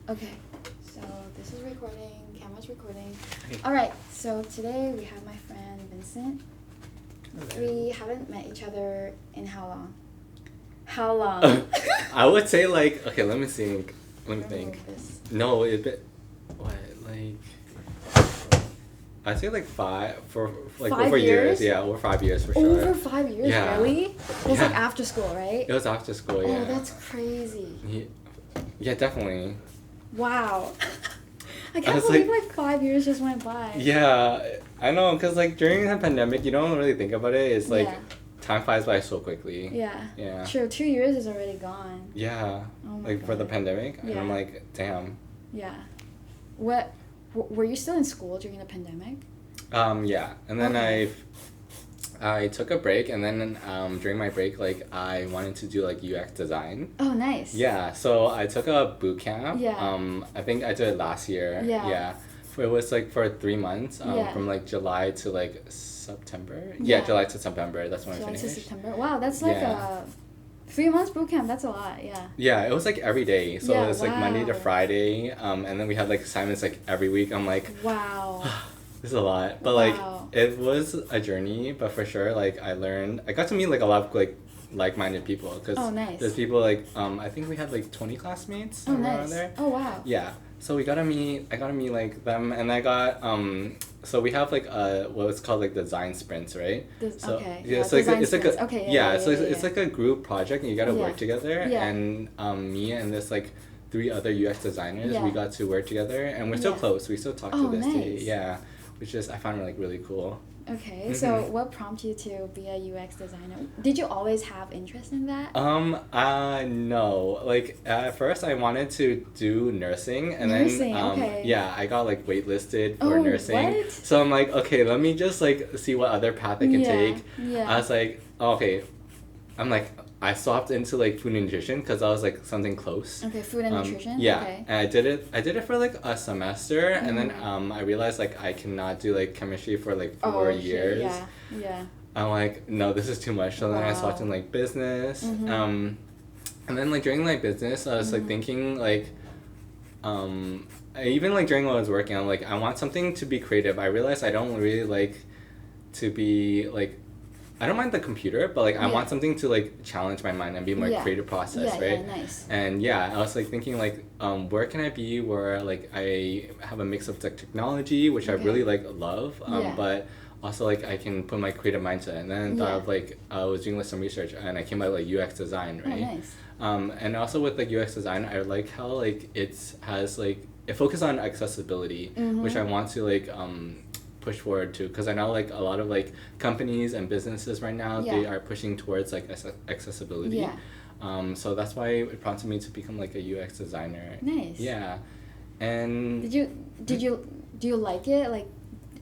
Okay, so this is recording, camera's recording. Okay. Alright, so today we have my friend Vincent. Hello. We haven't met each other in how long? How long? I would say okay, let me think. Let me think. Remove this. No, what, I'd say over 5 years. years? Yeah, over 5 years for sure. Over 5 years, Yeah. really? It was like Yeah. after school, right? It was after school, yeah. Oh, that's crazy. Yeah, definitely. Wow. I I can't was believe like- like 5 years just went by. Yeah, I know, because during the pandemic, you don't really think about it. It's Yeah. time flies by so quickly. Yeah. Yeah. Sure, 2 years is already gone. Yeah. Oh my For the God. pandemic. And I'm Yeah. like, damn. Yeah. Were you still in school during the pandemic? Yeah. And then Okay. I took a break, and then during my break, I wanted to do UX design. Oh, nice. Yeah, so I took a boot camp. Yeah. I think I did it last year. Yeah. Yeah. It was for 3 months. Yeah. From July to September. Yeah. Yeah, July to September. That's when I July to finished. September. Wow, that's like Yeah. 3 months boot camp. That's a lot. Yeah. Yeah, it was every day. So Yeah, it was Monday to wow. Friday. And then we had assignments every week. I'm like, Wow. this is a lot. But Wow. it was a journey. But for sure, I got to meet a lot of like-minded people. Because Oh, nice. there's people I think we had 20 classmates Oh, around nice. there. Oh, wow. Yeah. So I got to meet them, and I got so we have what's called design sprints, right? Okay. Yeah, Yeah, so design it's sprints. a Okay, yeah, yeah, so yeah, it's yeah. a group project, and you got to Yeah. work together. Yeah. And me and this 3 other UX designers, Yeah. we got to work together, and we're still Yeah. close. We still talk Oh, to this day. nice. Yeah, which is I found really cool. Okay, so what prompted you to be a UX designer? Did you always have interest in that? No. At first I wanted to do nursing, and Nursing, then okay. yeah, I got waitlisted for Oh, nursing. what? So I'm like, okay, let me just see what other path I can Yeah, take. yeah. I was like, okay. I'm I swapped into food and nutrition because I was something close. Okay, food and nutrition? Yeah, Okay. and I did it for a semester, and then I realized I cannot do chemistry for 4 Oh, shit, years. Yeah, yeah. I'm like, no, this is too much. So then I swapped in business. Mhm. And then during business, I was thinking even during when I was working, I'm I want something to be creative. I realized I don't really like to be I don't mind the computer, but I Yeah. want something to challenge my mind and be more Yeah. creative process, Yeah, right? yeah, nice. And yeah, I was thinking where can I be where I have a mix of technology, which I Okay. really love, Yeah. but also I can put my creative mind to it. And then I thought of I was doing some research, and I came out UX design, Oh, right? nice. And also with UX design, I like how it has it focuses on accessibility, which I want to push forward to, because I know a lot of companies and businesses right now, they Yeah. are pushing towards accessibility. Yeah. So that's why it prompted me to become a UX designer. Nice. Yeah. And Do you like it?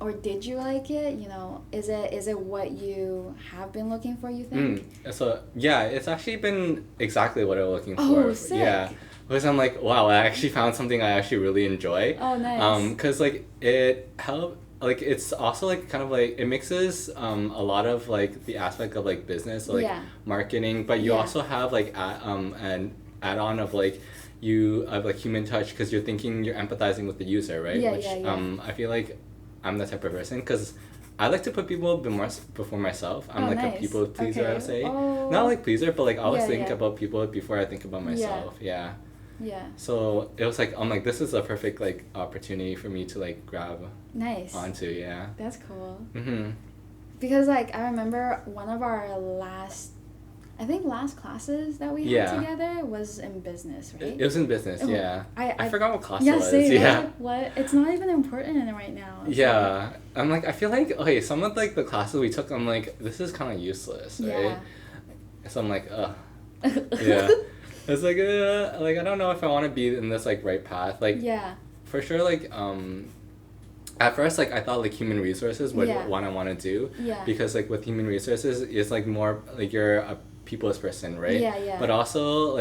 Or did you like it? Is it what you have been looking for, you think? So yeah, it's actually been exactly what I was looking Oh, for. sick. Yeah. Because I'm wow, I actually found something I actually really enjoy. Oh, nice. Because it helped. It's also kind of it mixes a lot of the aspect of business, so Yeah. marketing, but you Yeah. also have an add-on of you have human touch, because you're empathizing with the user, right? Yeah, Which yeah, yeah. I feel I'm the type of person, because I like to put people before myself. I'm Oh, a nice. people pleaser, I Okay. would say. Oh. Not pleaser, but I always Yeah, think yeah. about people before I think about myself. Yeah. Yeah. So it was I'm this is a perfect opportunity for me to grab Nice. onto. Yeah. That's cool. Mhm. Because I remember one of our last classes that we had Yeah. together was in business, right? It was in business. Oh, Yeah. I forgot what class yeah, it was. same, Yeah. right? What? It's not even important right now. It's Yeah. I'm I feel okay, some of the classes we took, I'm this is kind of useless, right? Yeah. So I'm ugh. Yeah. It's I don't know if I want to be in this right path. Yeah. For sure, at first I thought human resources was Yeah. what I want to do. Yeah. Because with human resources, it's more you're a people's person, right? Yeah, yeah. But also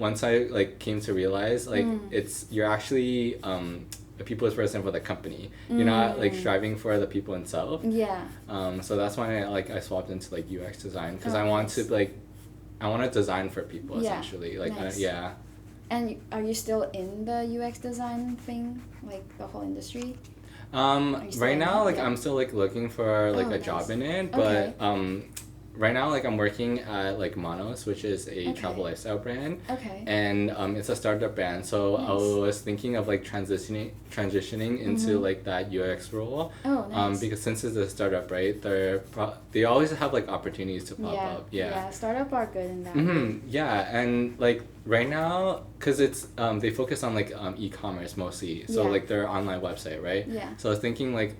once I came to realize it's you're actually a people's person for the company. You're not striving for the people itself. Yeah. So that's why I swapped into UX design, because Oh, I want nice. to I want to design for people, Yeah. essentially. Nice. Yeah. And are you still in the UX design thing, like the whole industry? Right now, like Yeah. I'm still like looking for like Oh, a job nice. in it, Okay. but right now like I'm working at like Monos, which is a travel Okay. lifestyle brand, Okay. and it's a startup brand. So I Nice. was thinking of like transitioning into like that UX role, Oh, nice. because since it's a startup, right? They always have like opportunities to pop Yeah. up. Yeah. Yeah. Startup are good in that way. Yeah, and like right now, cause it's they focus on like e-commerce mostly, so Yeah. like their online website, right? Yeah. So I was thinking like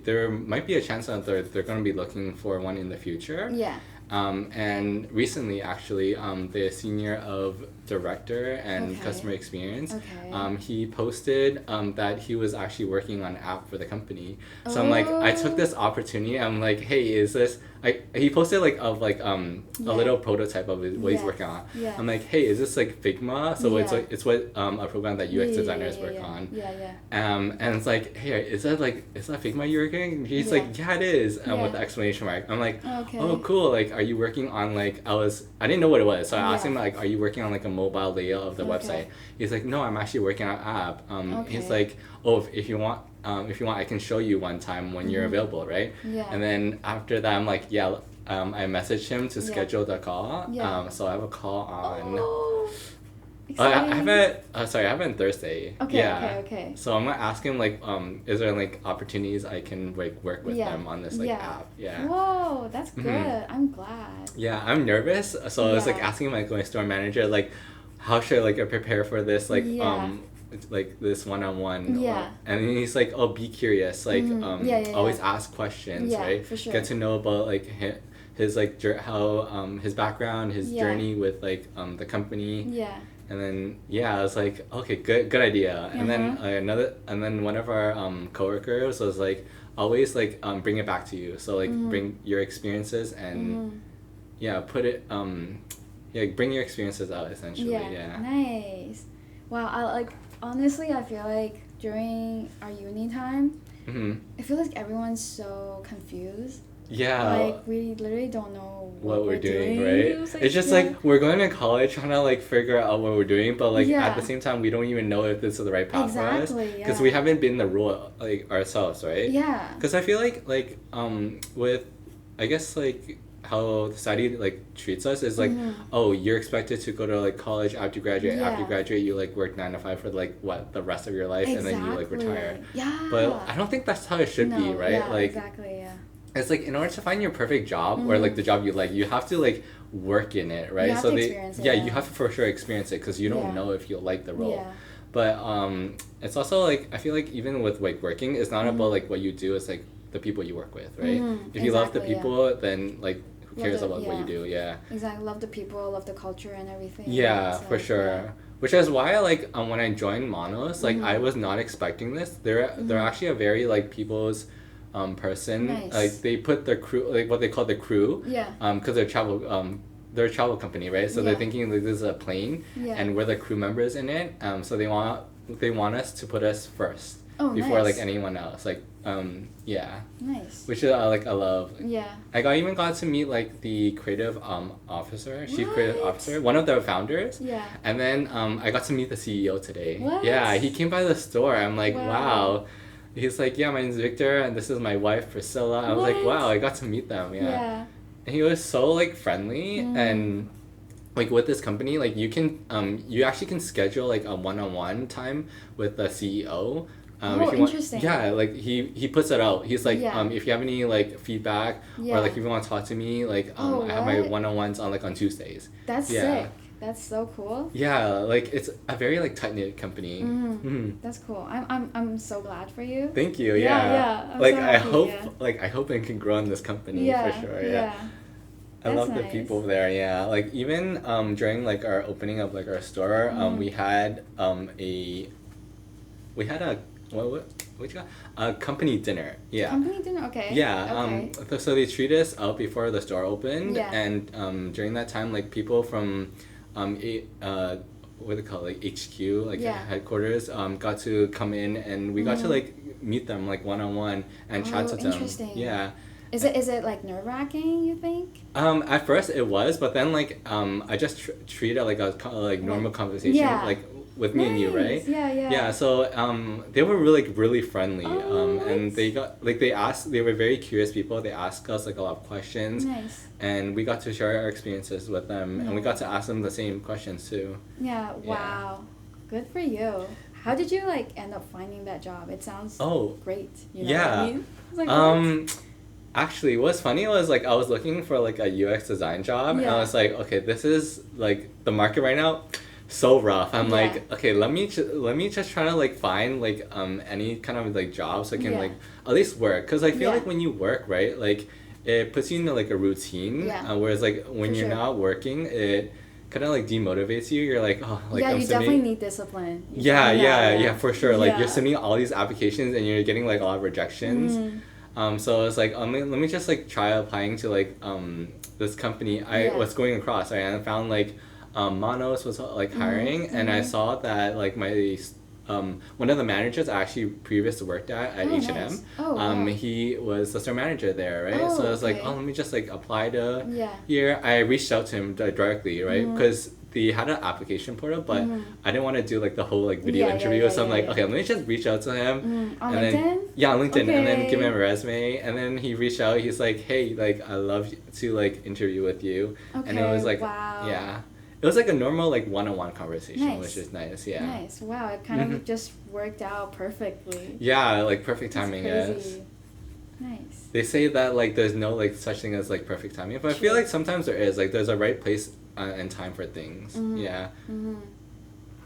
there might be a chance that they're gonna be looking for one in the future. Yeah. And recently, actually, the senior of director and Okay. customer experience, Okay. he posted that he was actually working on an app for the company. So I'm like, I took Oh. this opportunity. I'm like, hey, is this? He posted like of like a Yeah. little prototype of what he's Yeah. working on. Yeah. I'm like, hey, is this like Figma? So it's Yeah. like it's what a program that UX designers yeah, work yeah. on. Yeah. And it's like, hey, is that Figma you're working? And he's Yeah. like, yeah, it is. Yeah. With the exclamation mark. I'm like, Okay. oh, cool. Like, are you working on like I didn't know what it was, so I asked Yeah. him like, are you working on like a mobile layout of the Okay. website? He's like, no, I'm actually working on an app. He's Okay. like, oh, if you want, I can show you one time when you're available, right? Yeah. And then after that, I'm like, yeah. I messaged him to Yeah. schedule the call. Yeah. So I have a call on. Oh. I Exciting. have it. Sorry, I have it on Thursday. Okay. Yeah. Okay. So I'm gonna ask him like, is there like opportunities I can like work with Yeah. them on this like Yeah. app? Yeah. Whoa, that's good. I'm glad. Yeah, I'm nervous. So I was like Yeah. asking my store manager like, how should I like prepare for this Yeah. like this one-on-one? Yeah. And then he's like, oh, be curious. Like Yeah. always ask questions, Yeah, right? for sure. Get to know about like his like how his background, his Yeah. journey with like the company. Yeah. And then I was like, okay, good idea. And then one of our coworkers was like, always like bring it back to you. So like bring your experiences and put it bring your experiences out essentially. Yeah. Nice. Wow. Honestly, I feel like during our uni time, I feel like everyone's so confused. Yeah. Like we literally don't know what we're doing, It right? was, It's just yeah. like we're going to college trying to like figure out what we're doing, but like Yeah. at the same time we don't even know if this is the right path for us Exactly, because yeah. we haven't been the rule like ourselves, right? Yeah. Because I feel like with I guess like how society like treats us is like oh, you're expected to go to like college after you graduate. After you Yeah. graduate you like work 9 to 5 for like what the rest of your life and then you like Exactly. retire. Yeah. But I don't think that's how it should be, No, right? Yeah, like exactly. Yeah. it's like in order to find your perfect job or like the job you like, you have to like work in it, right? You have So to they experience it, yeah, yeah. you have to for sure experience it because you don't Yeah. know if you'll like the role. Yeah. But it's also like I feel like even with like working, it's not about like what you do, it's like the people you work with, right? If you love the Exactly, yeah. people, then like who cares Love it, about what you yeah. do? Yeah. Exactly. Love the people, love the culture and everything. Yeah, It's for like, sure. yeah. Which is why like when I joined Monos, like I was not expecting this. They're actually a very like people's person. Nice. Like they put their crew like what they call the crew. Yeah. Because they're a travel company, right? So they're Yeah. thinking like this is a plane Yeah. and we're the crew members in it. So they want us to put us first Oh, before nice. like anyone else. Like yeah. Nice. Which is I love. Yeah. I even got to meet like the creative officer, chief creative What? officer, one of the founders. Yeah. And then I got to meet the CEO today. What? Yeah, he came by the store. I'm like, Wow. wow. He's like, yeah, my name's Victor, and this is my wife Priscilla. I was like, What? wow, I got to meet them. Yeah. Yeah. And he was so like friendly and like with this company, like you can you actually can schedule like a one-on-one time with the CEO. Oh, if you want, interesting. yeah, like he puts it out. He's like, Yeah. if you have any like feedback Yeah. or like if you want to talk to me, like Oh, I have my what? one-on-ones on Tuesdays. That's Yeah. sick. That's so cool. Yeah, like it's a very like tight knit company. That's cool. I'm so glad for you. Thank you. Yeah, Yeah. yeah, I'm Like so I happy, hope yeah. I hope I can grow in this company Yeah. for sure. Yeah. I That's love the nice. people there. Yeah. Like even during like our opening of like our store, we had a what you got? A company dinner. Yeah. Company dinner. Okay. Yeah. Okay. So they treat us out before the store opened, Yeah. and during that time, like people from, what do they call it, like HQ, like Yeah. headquarters, got to come in, and we got to like meet them like one on one and chat Oh, to them. interesting. Yeah. Is it like nerve-wracking, you think? At first it was, but then like I just treated it like a like normal conversation, Yeah. like with me and you, right? Yeah, yeah. Yeah. So they were really like really friendly. Oh, And nice. they got like they were very curious people. They asked us like a lot of questions. Nice. And we got to share our experiences with them, and we got to Yeah. ask them the same questions too. Yeah, Yeah. wow. Good for you. How did you like end up finding that job? It sounds great. You know what I Yeah. mean? It's like, what? Actually, what's funny was like I was looking for like a UX design job, and I Yeah. was like, okay, this is like the market right now, so rough. I'm Yeah. like, okay, let me just try to like find like any kind of like job so I can Yeah. like at least work, cause I feel Yeah. like when you work, right, like it puts you into like a routine. Yeah. Whereas like when For you're sure. not working, it kind of like demotivates you. You're like, oh, like yeah, I'm you submitting. definitely need discipline. Yeah, for sure. Like Yeah. you're submitting all these applications and you're getting like a lot of rejections. Mm. So it's like let me just like try applying to like this company I Yeah. was going across, right? And I found like Manos was like hiring, and I saw that like my one of the managers I actually previously worked at Oh, H&M. nice. Oh, wow. He was the store manager there, right? Oh, So I was like, okay. oh, let me just like apply to Yeah. here. I reached out to him directly, right? Because they had an application portal, but I didn't want to do like the whole like video Yeah, yeah, interview. yeah, So I'm yeah, like, yeah. okay, let me just reach out to him. On and LinkedIn? then yeah, on LinkedIn, and then give him a Okay. resume, and then he reached out. He's like, hey, like I love to like interview with you, and it was Okay, like wow. yeah, it was like a normal like one-on-one conversation, Nice. which is nice. Yeah. Nice. Wow, it kind of just worked out perfectly. Yeah, like perfect That's timing crazy. is. Nice. They say that like there's no like such thing as like perfect timing, but I feel True. like sometimes there is. Like there's a right place and time for things. Yeah.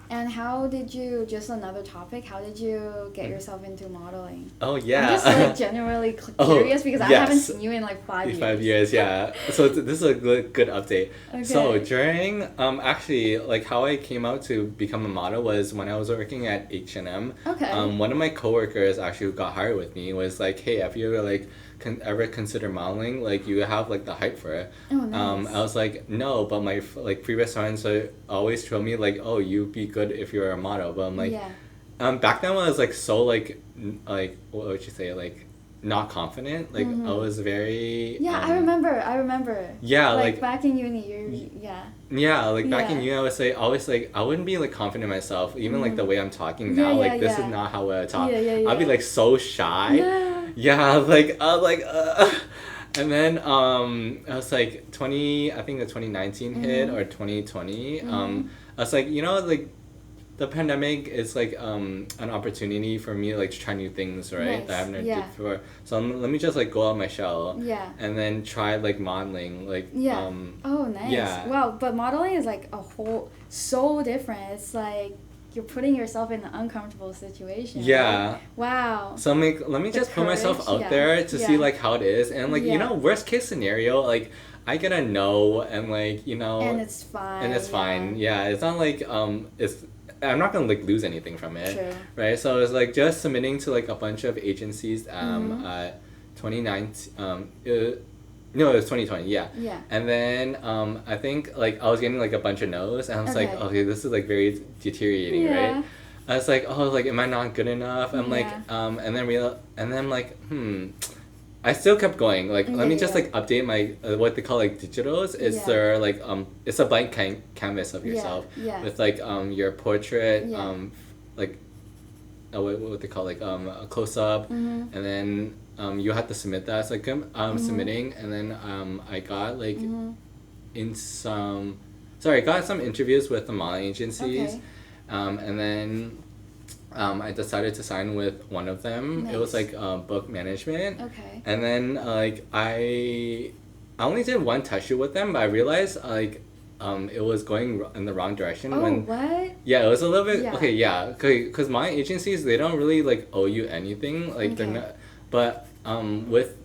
And how did you, just another topic, how did you get yourself into modeling? Oh yeah. I'm just like generally Oh, curious because I haven't yes. seen you in like 5 years. 5 years, yeah. So this is a good update. So Okay. during actually like how I came out to become a model was when I was working at H&M. Okay. One of my coworkers actually who got hired with me was like, hey, have you ever like ever consider modeling? Like you have like the hype for it. Oh, nice. I was like, no, but my like previous friends always told me like, oh, you'd be good if you were a model. But I'm like, yeah. back then when I was like so like what would you say, like not confident. Like I was very Yeah, I remember. Yeah, like like back in uni, yeah. yeah, like back in Yeah. uni, I was like always like I wouldn't be like confident in myself, even like the way I'm talking Yeah, now. yeah, Like this yeah. is not how I talk. Yeah, I'd be yeah. like so shy. Yeah. Yeah, like and then I was like I think the 2019 hit or 2020. I was like, you know, like the pandemic is like an opportunity for me like to try new things, right? Nice. That I haven't Yeah. did before. So let me just like go out my shell. Yeah. And then try like modeling, like Yeah. Oh, nice. yeah. Wow, but modeling is like so different. It's like you're putting yourself in an uncomfortable situation. Yeah. Right? Wow. So I'm like, let me The just put myself courage, out yeah. there to see Yeah. like how it is, and like you Yeah. know, worst case scenario, like I get a no, and like you know, And it's fine. and it's fine. Yeah, it's not like it's. I'm not gonna like lose anything from it, True. right? So it's like just submitting to like a bunch of agencies. 2019. No, it was 2020. Yeah. Yeah. And then I think like I was getting like a bunch of no's, and I was like, Okay. okay, this is like very deteriorating, Yeah. right? I was like, oh, like, am I not good enough? I'm like, Yeah. and then I'm like, I still kept going. Like, let me just Yeah. like update my what they call like digitals. It's Yeah. their like it's a blank canvas of Yeah, yourself yeah. with like your portrait, Yeah. like what they call like a close up, and then you have to submit that. So like I'm submitting, and then I got like I got some interviews with the modeling agencies. Okay. And then I decided to sign with one of them. It was Nice. like book management. Okay. And then like I only did one test shoot with them, but I realized like it was going in the wrong direction. Oh, when what? Yeah, it was a little bit Yeah. okay. Yeah, because my agencies, they don't really like owe you anything. Like they're Okay. not, but with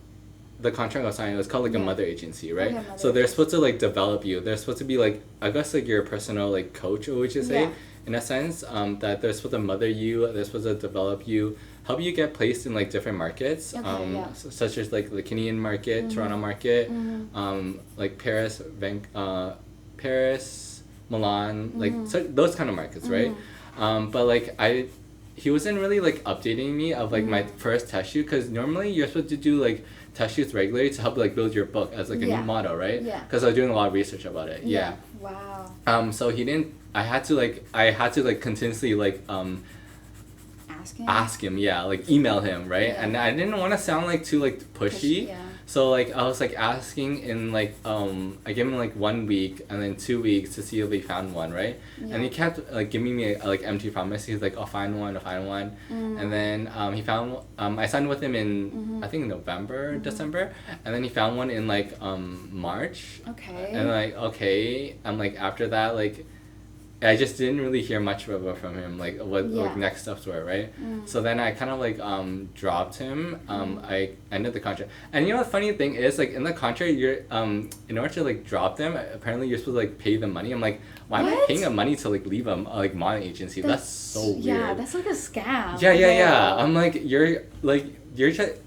the contract I was signing, it was called like a Yeah. mother agency, right? Okay, mother So they're agency. supposed to like develop you. They're supposed to be like, I guess like your personal like coach, or would you say, Yeah. in a sense, that they're supposed to mother you. They're supposed to develop you, help you get placed in like different markets, Okay, yeah. such as like the Canadian market, Toronto market, like Paris, Milan, like those kind of markets, right? But like he wasn't really like updating me of like my first test shoot, because normally you're supposed to do like test shoots regularly to help like build your book as like a new model, right? Yeah. Because I was doing a lot of research about it. Yeah. Wow. So he didn't. I had to like continuously like ask him, yeah, like email him, right? Yeah. And I didn't want to sound like too like pushy. Yeah. So like I was like asking in like I gave him like 1 week and then 2 weeks to see if he found one, right? Yeah. And he kept like giving me a like empty promise. He's like, I'll find one. And then he found I signed with him in I think November, December, and then he found one in like March. Okay. And like I'm like after that like I just didn't really hear much from him, like what like next steps were, right? So then I kind of like dropped him. I ended the contract, and you know the funny thing is, like in the contract, you're in order to like drop them, apparently you're supposed to like pay them money. I'm like, why am I paying them money to like leave a like modeling agency? That's so weird. Yeah, that's like a scam. Yeah. I'm like, you're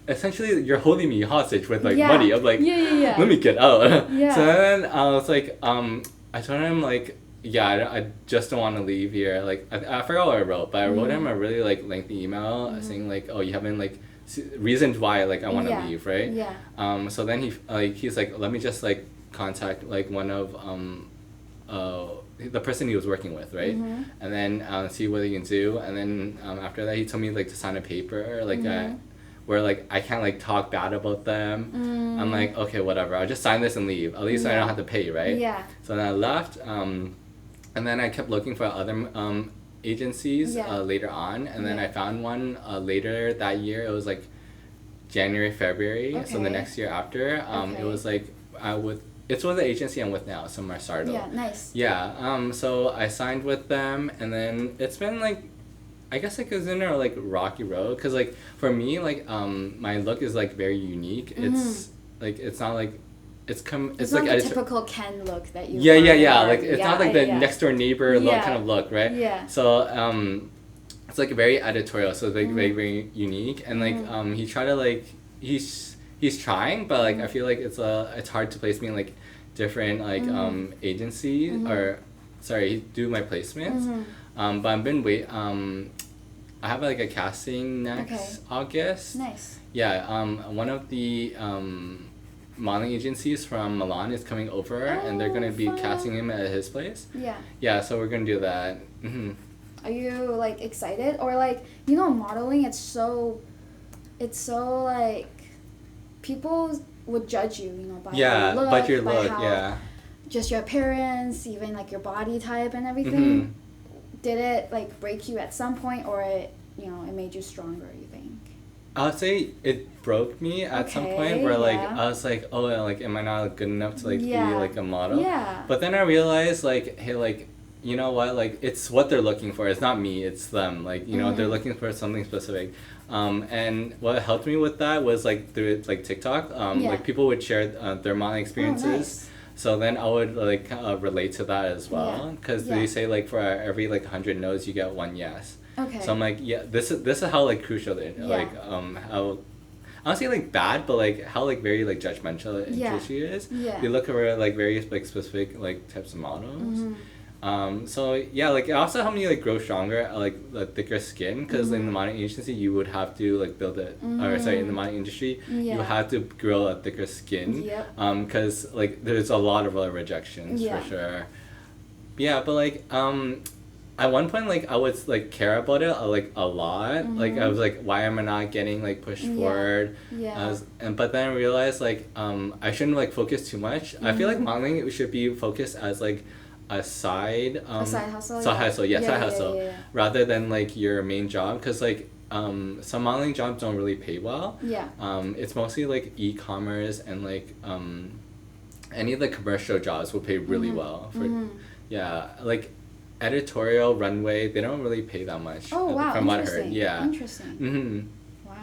essentially you're holding me hostage with like money. I'm like, let me get out. Yeah. So then I was like, I told him like, yeah, I just don't want to leave here. Like, I forgot what I wrote, but I wrote him a really, like, lengthy email saying, like, oh, you haven't, like, reasons why, like, I want to leave, right? Yeah. So then he's like, let me just, like, contact, like, one of, the person he was working with, right? And then see what he can do. And then after that, he told me, like, to sign a paper, like, where, like, I can't, like, talk bad about them. I'm like, okay, whatever. I'll just sign this and leave. At least I don't have to pay, right? Yeah. So then I left. And then I kept looking for other agencies later on, and then I found one later that year. It was like January, February. Okay. So the next year after, it was like it's with the agency I'm with now, Summer Startle. Yeah, nice. Yeah. So I signed with them, and then it's been like, I guess like it's in a like rocky road, because like for me like my look is like very unique. It's like it's not like. It's not like the typical Ken look that you like it's not like the next door neighbor look kind of look, right? Yeah. So it's like very editorial, so it's like very unique, and like he tried to like he's trying, but like I feel like it's hard to place me in like different like agencies or do my placements. But I've been I have like a casting next August. Nice. Yeah. One of the modeling agencies from Milan is coming over, and they're gonna be casting him at his place. Yeah, so we're gonna do that. Are you like excited, or like, you know, modeling, it's so like people would judge you, you know, by your look, just your appearance, even like your body type and everything. Did it like break you at some point, or it made you stronger, you think? I would say it broke me at some point, where like I was like, oh, like am I not good enough to like be like a model? Yeah. But then I realized like, hey, like, you know what, like it's what they're looking for. It's not me, it's them. Like, you know, they're looking for something specific. And what helped me with that was like through like TikTok. Like people would share their modeling experiences. Oh, nice. So then I would like relate to that as well, because they say like for every like 100 no's you get 1 yes. Okay. So I'm like, yeah, this is how like crucial like how, I don't say like bad, but like how like very like judgmental and crucial it is. Yeah. They look for like various like specific like types of models. So yeah, like it also helped me like grow stronger, like thicker skin, because in the modeling agency you would have to like build it, or in the modeling industry you have to grow a thicker skin. Because like there's a lot of rejections for sure. Yeah, but like at one point, like, I would, like, care about it, like, a lot. Like, I was like, why am I not getting, like, pushed forward? But then I realized, like, I shouldn't, like, focus too much. I feel like modeling should be focused as, like, a side... a side hustle? Side hustle. Rather than, like, your main job. Because, like, some modeling jobs don't really pay well. It's mostly, like, e-commerce and, like, any of the commercial jobs will pay really well. Like... editorial, runway, they don't really pay that much. Oh, wow. From what I heard. Interesting. Wow.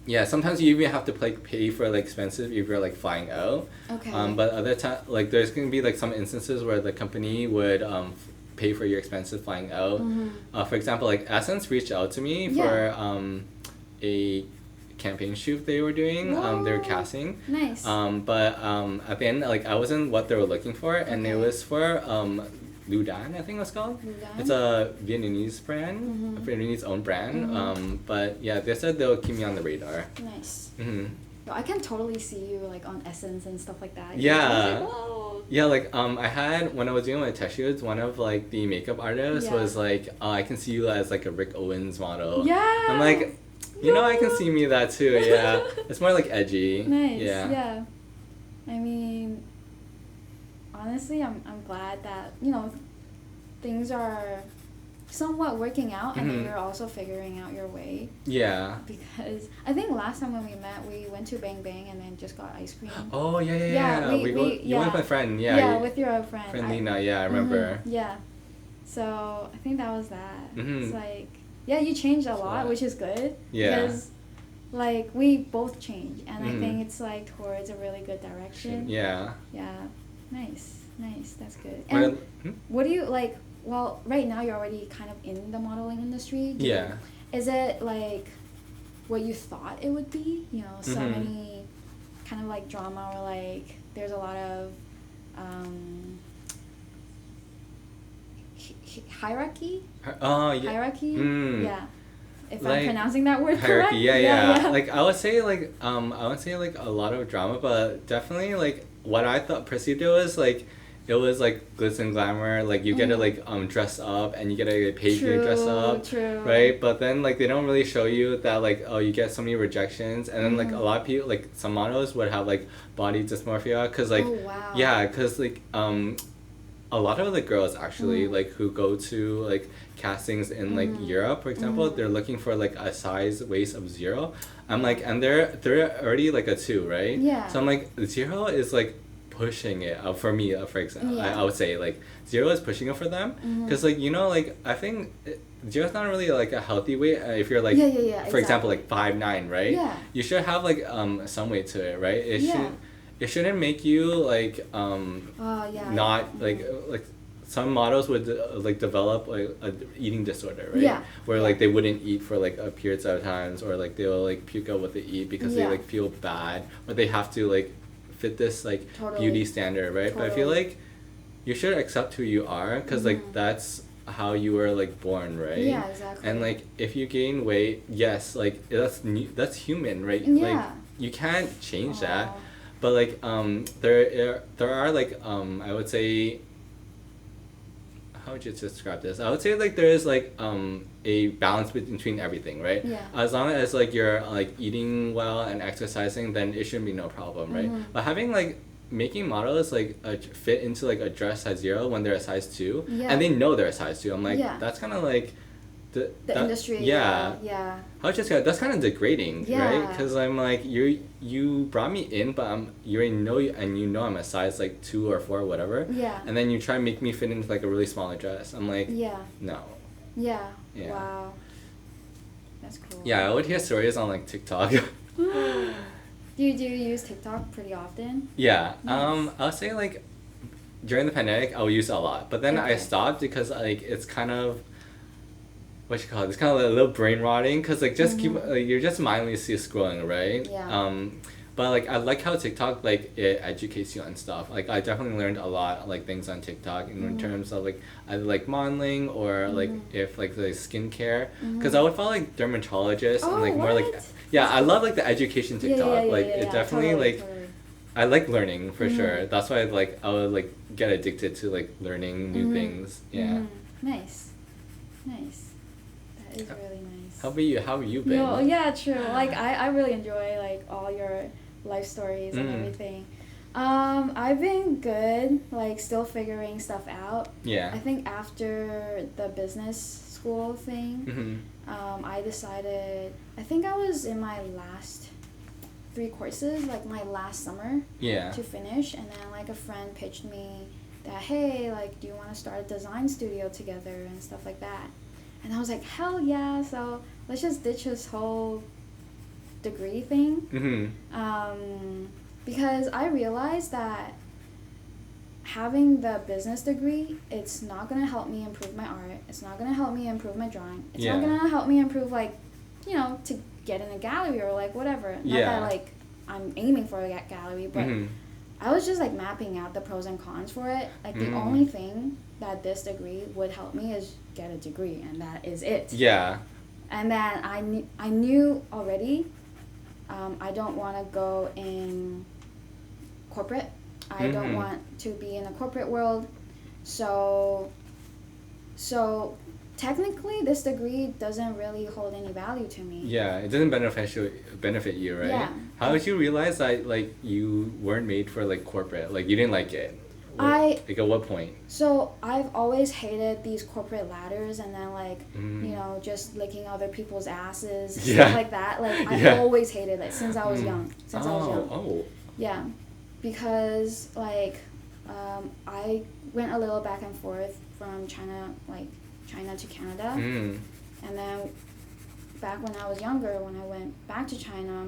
Yeah, sometimes you even have to pay for like expenses if you're like flying out. Okay. But other time, like there's gonna be like some instances where the company would pay for your expenses flying out. For example, like Essence reached out to me for a campaign shoot they were doing. They were casting. Nice. But at the end, like I wasn't what they were looking for, and it was for Ludan, I think it's called. Ludan? It's a Vietnamese brand, a Vietnamese owned brand. But yeah, they said they'll keep me on the radar. Nice. Yo, I can totally see you like on Essence and stuff like that. Yeah. Like, whoa. Yeah, like I had when I was doing my test shoots, one of like the makeup artists was like, I can see you as like a Rick Owens model. Yeah. I'm like, you know, I can see me that too. Yeah, it's more like edgy. Nice. Yeah. Yeah. I mean, honestly, I'm glad that things are somewhat working out, and then you're also figuring out your way. Yeah. Because I think last time when we met, we went to Bang Bang and then just got ice cream. Oh yeah. You went with my friend. Yeah. Yeah, with your friend. Friend Lena. Yeah, I remember. Yeah. So I think that was that. It's like, yeah, you changed a lot, which is good. Yeah. Because like we both changed, and I think it's like towards a really good direction. Yeah. Yeah. Nice. That's good. And what do you like? Well, right now you're already kind of in the modeling industry. Is it like what you thought it would be? So many kind of like drama, or like there's a lot of hierarchy? Hierarchy? Yeah. If like, I'm pronouncing that word correct. Yeah. Like I would say like a lot of drama, but definitely like what I thought perceived it was like it was like glitz and glamour, like you get to like dress up and you get to get paid to dress up, right? But then like they don't really show you that like, oh, you get so many rejections, and then like a lot of people, like some models would have like body dysmorphia, cause like cause like a lot of the girls actually like who go to like castings in like Europe, for example, they're looking for like a size waist of 0. I'm like, and they're already like a 2, right? Yeah. So I'm like, 0 is like pushing it for me, for example. I would say like 0 is pushing it for them, because like like I think 0 is not really like a healthy weight if you're like for example like 5'9", right? You should have like some weight to it, right? It shouldn't make you like not like some models would like develop like a eating disorder, right? Where like they wouldn't eat for like a periods of times, or like they'll like puke out what they eat because they like feel bad, or they have to like fit this like beauty standard, right? But I feel like you should accept who you are, because like that's how you were like born, right? Yeah, exactly. And like if you gain weight, yes, like that's human, right? Like you can't change that, but like there are like I would say, how would you describe this? I would say like there is like a balance between everything, right? As long as like you're like eating well and exercising, then it shouldn't be no problem, right? But having like making models like fit into like a dress size 0 when they're a size 2, and they know they're a size 2, I'm like, that's kind of like the industry. How just that's kind of degrading, right? Because I'm like, you brought me in, but you already know and you know I'm a size like 2 or 4 or whatever, and then you try and make me fit into like a really small dress. I'm like, no. Wow, that's cool. I would hear stories on like TikTok. Do you use TikTok pretty often? Nice. I'll say like during the pandemic I'll use it a lot, but then I stopped because like it's kind of, what you call it? It's kind of like a little brain rotting, because like just keep you're just mindlessly scrolling, right? But like I like how TikTok like it educates you on stuff. Like I definitely learned a lot like things on TikTok in terms of like either like modeling or like if like the skincare, because I would follow like dermatologists and like more like I love like the education TikTok. It definitely totally. I like learning for sure. That's why I would like get addicted to like learning new things. Nice. That is really nice. How about you? How have you been? No, yeah, true. Like I really enjoy like all your life stories and everything. I've been good, like still figuring stuff out. I think after the business school thing, I decided, I think I was in my last 3 courses, like my last summer to finish, and then like a friend pitched me that, hey, like do you want to start a design studio together and stuff like that. And I was like, hell yeah, so let's just ditch this whole degree thing. Because I realized that having the business degree, it's not going to help me improve my art. It's not going to help me improve my drawing. It's not going to help me improve, like, to get in a gallery or, like, whatever. Not that, like, I'm aiming for a gallery, but I was just like mapping out the pros and cons for it. Like the only thing that this degree would help me is get a degree, and that is it. Yeah. And then I knew already, I don't want to go in corporate. I don't want to be in a corporate world. So technically this degree doesn't really hold any value to me. Yeah, it doesn't benefit you, right? Yeah. How did you realize that like you weren't made for like corporate? Like you didn't like it? Like at what point? So I've always hated these corporate ladders, and then like you know, just licking other people's asses, stuff like that. Like I always hated it since I was young. I was young. Oh. Yeah, because like I went a little back and forth from China to Canada, and then back when I was younger, when I went back to China,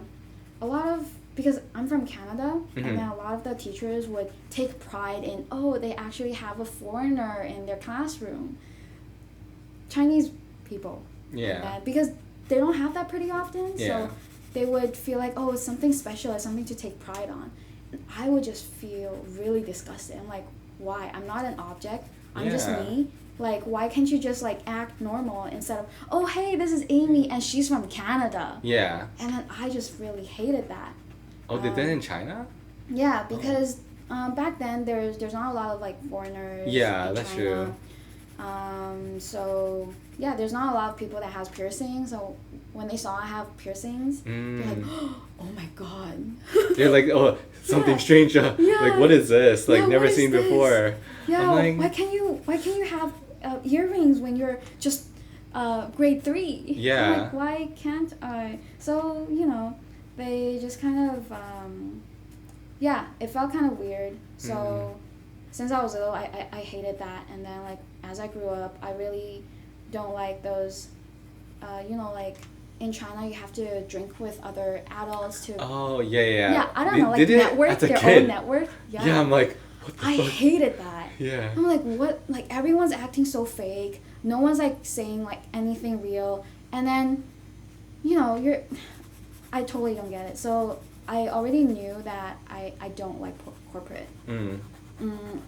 because I'm from Canada, and then a lot of the teachers would take pride in, they actually have a foreigner in their classroom. Chinese people. Yeah. Because they don't have that pretty often, so they would feel like, it's something special, it's something to take pride on. And I would just feel really disgusted. I'm like, why? I'm not an object. I'm just me. Like, why can't you just, like, act normal instead of, hey, this is Amy, and she's from Canada. Yeah. And then I just really hated that. Oh, they did in China? Yeah, because back then there's not a lot of, like, foreigners in that's China. True. So, yeah, there's not a lot of people that has piercings, so when they saw I have piercings, they're like, oh my god. They're like, something strange. Like, what is this? Like, never seen before. Yeah, like, why can't you have earrings when you're just grade 3? Yeah. Like, why can't I? So, you know, they just kind of, it felt kind of weird. So, since I was little, I hated that. And then, like, as I grew up, I really don't like those, like, in China, you have to drink with other adults to... Oh, yeah. Yeah, I don't know, like, network, their own network. Yeah, I'm like, what the fuck? I hated that. Yeah. I'm like, what? Like, everyone's acting so fake. No one's, like, saying, like, anything real. And then, you know, I totally don't get it. So, I already knew that I don't like corporate.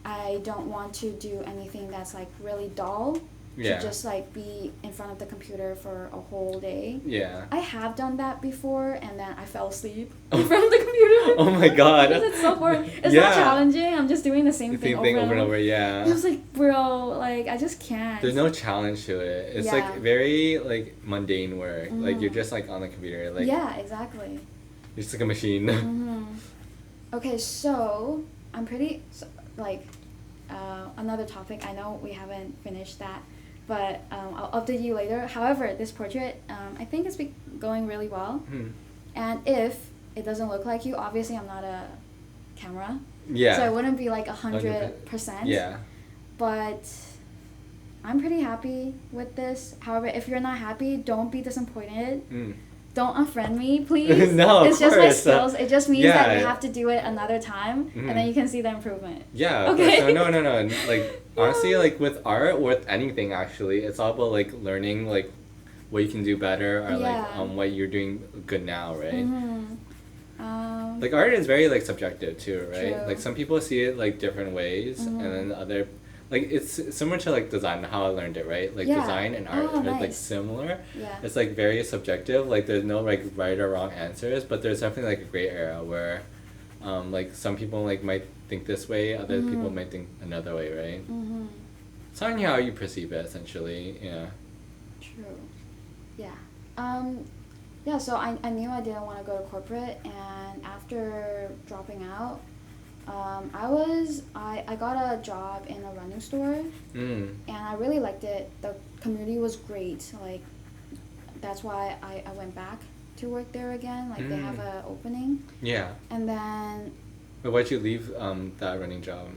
I don't want to do anything that's, like, really dull. To just, like, be in front of the computer for a whole day. Yeah. I have done that before, and then I fell asleep in front of the computer. Oh my god. Because it's so boring. It's not challenging. I'm just doing the same thing over and over. Yeah. I was like, bro, like, I just can't. There's no challenge to it. It's, like, very, like, mundane work. Like, you're just, like, on the computer. Like, yeah, exactly. You're just like a machine. Okay, so, I'm pretty, like, another topic. I know we haven't finished that. But I'll update you later. However, this portrait, I think it's going really well. And if it doesn't look like you, obviously I'm not a camera. Yeah. So I wouldn't be like 100%. Yeah. But I'm pretty happy with this. However, if you're not happy, don't be disappointed. Don't unfriend me, please. No, it's just my skills. It just means that you have to do it another time, and then you can see the improvement. Yeah. Okay. No. Like, honestly, like, with art, or with anything, actually, it's all about, like, learning, like, what you can do better, or, like, what you're doing good now, right? Like, art is very, like, subjective, too, right? True. Like, some people see it, like, different ways, and then other... Like, it's similar to, like, design, how I learned it, right? Like, design and art are, like, similar. Yeah. It's, like, very subjective. Like, there's no, like, right or wrong answers, but there's definitely, like, a gray area where, like, some people, like, might think this way, other people might think another way, right? It's on how you perceive it, essentially, yeah. True. Yeah. So I knew I didn't want to go to corporate, and after dropping out, I got a job in a running store, and I really liked it. The community was great. Like, that's why I went back to work there again. Like, they have an opening. Yeah. And then... But why'd you leave that running job?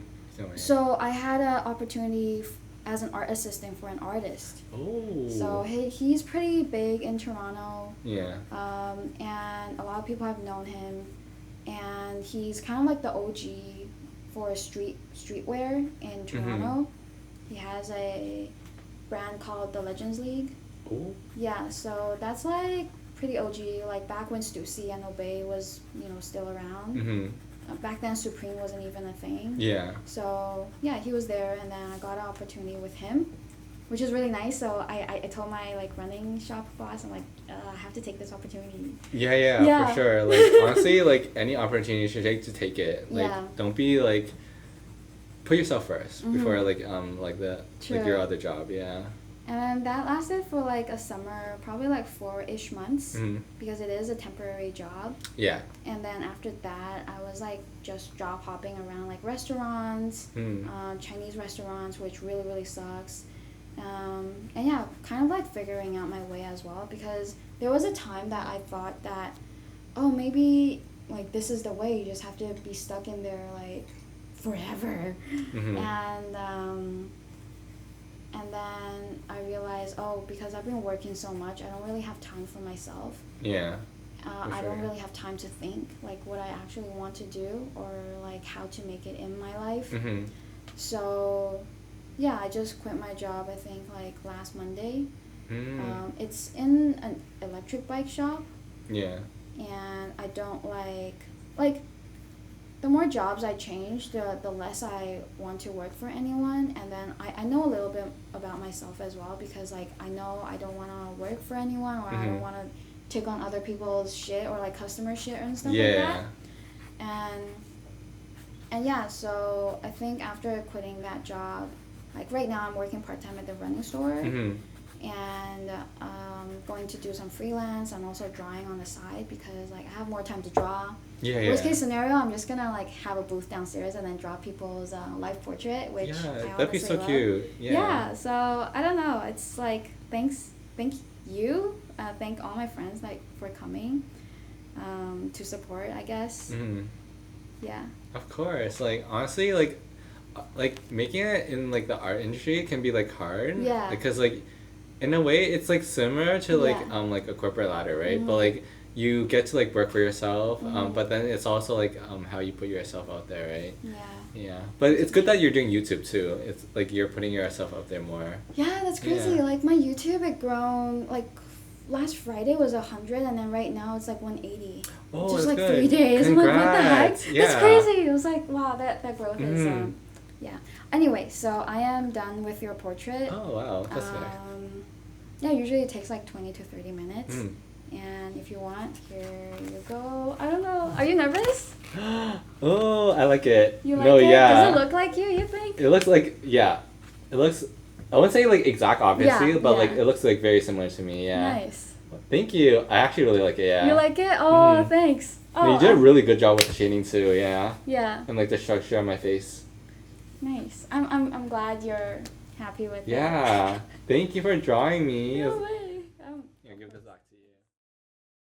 So I had an opportunity as an art assistant for an artist. Oh. So he's pretty big in Toronto. Yeah. And a lot of people have known him. And he's kind of like the OG for streetwear in Toronto. He has a brand called the Legends League. Oh. Yeah, so that's like pretty OG, like back when Stussy and Obey was, you know, still around. back then Supreme wasn't even a thing. Yeah. So yeah, he was there, and then I got an opportunity with him, which is really nice. So I told my like running shop boss, I'm like, I have to take this opportunity. Yeah, for sure. Like honestly, like any opportunity you should take it. Like don't be like, put yourself first before like like your other job. Yeah. And that lasted for like a summer, probably like 4-ish months, because it is a temporary job. Yeah. And then after that, I was like just job hopping around like restaurants, Chinese restaurants, which really, really sucks. And yeah, kind of like figuring out my way as well, because there was a time that I thought that, oh, maybe like this is the way, you just have to be stuck in there like forever. And then I realized, oh, because I've been working so much, I don't really have time for myself. Yeah. I don't really have time to think like what I actually want to do, or like how to make it in my life. So yeah, I just quit my job, I think like last Monday. It's in an electric bike shop. Yeah. And I don't like the more jobs I change, the less I want to work for anyone. And then I know a little bit about myself as well, because like I know I don't want to work for anyone, or I don't want to take on other people's shit, or like customer shit and stuff like that. And yeah, so I think after quitting that job, like right now I'm working part-time at the running store, and going to do some freelance and also drawing on the side, because like I have more time to draw. Worst case scenario, I'm just gonna like have a booth downstairs and then draw people's life portrait, which that'd be so love. Cute. So I don't know, it's like thank you, thank all my friends like for coming to support, I guess. Of course, like honestly, like making it in like the art industry can be like hard, because like in a way it's like similar to like a corporate ladder, right? But like you get to like work for yourself, but then it's also like how you put yourself out there, right? But it's good that you're doing YouTube too. It's like you're putting yourself out there more. That's crazy. Like my YouTube had grown, like last Friday was 100, and then right now it's like 180. Just like good. 3 days. Congrats. I'm like, what the heck? That's crazy. It was like, wow, that growth is anyway, so I am done with your portrait. Oh wow, that's nice. Usually it takes like 20 to 30 minutes. And if you want, here you go. I don't know. Are you nervous? Oh, I like it. You like it? Does it look like you think? It looks like, it looks, I wouldn't say like exact obviously, but like it looks like very similar to me, Nice. Thank you. I actually really like it, You like it? Oh, thanks. Oh, you did a really good job with the shading too, Yeah. And like the structure on my face. Nice. I'm glad you're happy with it. Thank you for drawing me. No way.